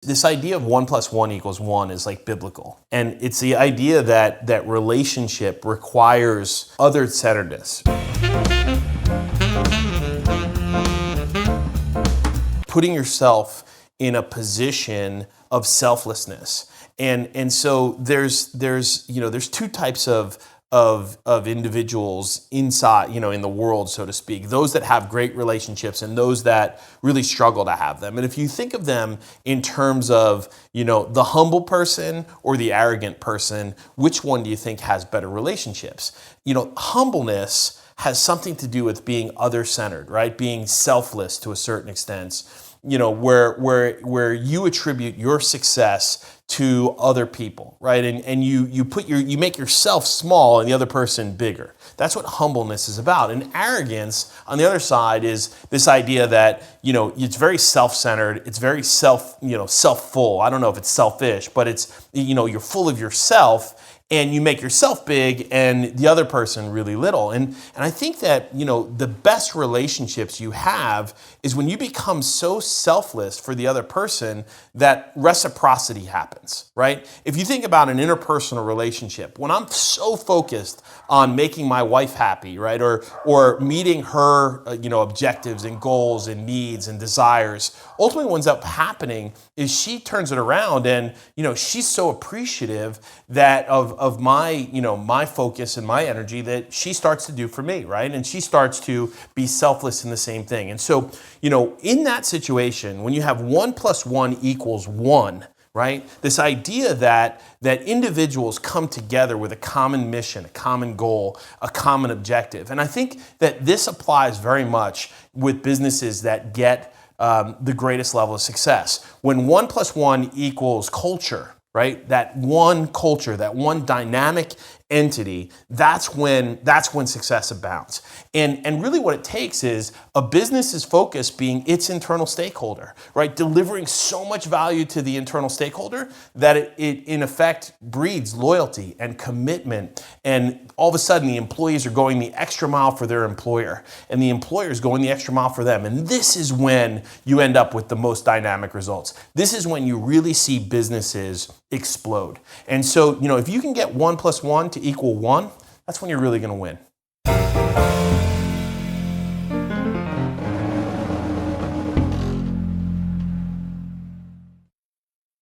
This idea of 1 + 1 = 1 is like biblical. And it's the idea that relationship requires other-centeredness. Putting yourself in a position of selflessness. And so there's two types of individuals inside, in the world, so to speak. Those that have great relationships and those that really struggle to have them. And if you think of them in terms of, the humble person or the arrogant person, which one do you think has better relationships? Humbleness has something to do with being other-centered, right? Being selfless to a certain extent. Where you attribute your success to other people, right? And you make yourself small and the other person bigger. That's what humbleness is about. And arrogance, on the other side, is this idea that, it's very self-centered, it's very self-full. I don't know if it's selfish, but it's, you're full of yourself. And you make yourself big and the other person really little. And I think that, the best relationships you have is when you become so selfless for the other person that reciprocity happens, right? If you think about an interpersonal relationship, when I'm so focused on making my wife happy, right? Or meeting her, objectives and goals and needs and desires, ultimately what ends up happening is she turns it around and, she's so appreciative that of my, my focus and my energy that she starts to do for me, right? And she starts to be selfless in the same thing. And so, in that situation, when you have 1 + 1 = 1, right? This idea that individuals come together with a common mission, a common goal, a common objective. And I think that this applies very much with businesses that get the greatest level of success. When 1 + 1 = culture, right? That one culture, that one dynamic entity, that's when success abounds. And really what it takes is a business's focus being its internal stakeholder, right? Delivering so much value to the internal stakeholder that it in effect breeds loyalty and commitment. And all of a sudden the employees are going the extra mile for their employer and the employer is going the extra mile for them. And this is when you end up with the most dynamic results. This is when you really see businesses explode. And so, if you can get 1 + 1 = 1, that's when you're really going to win.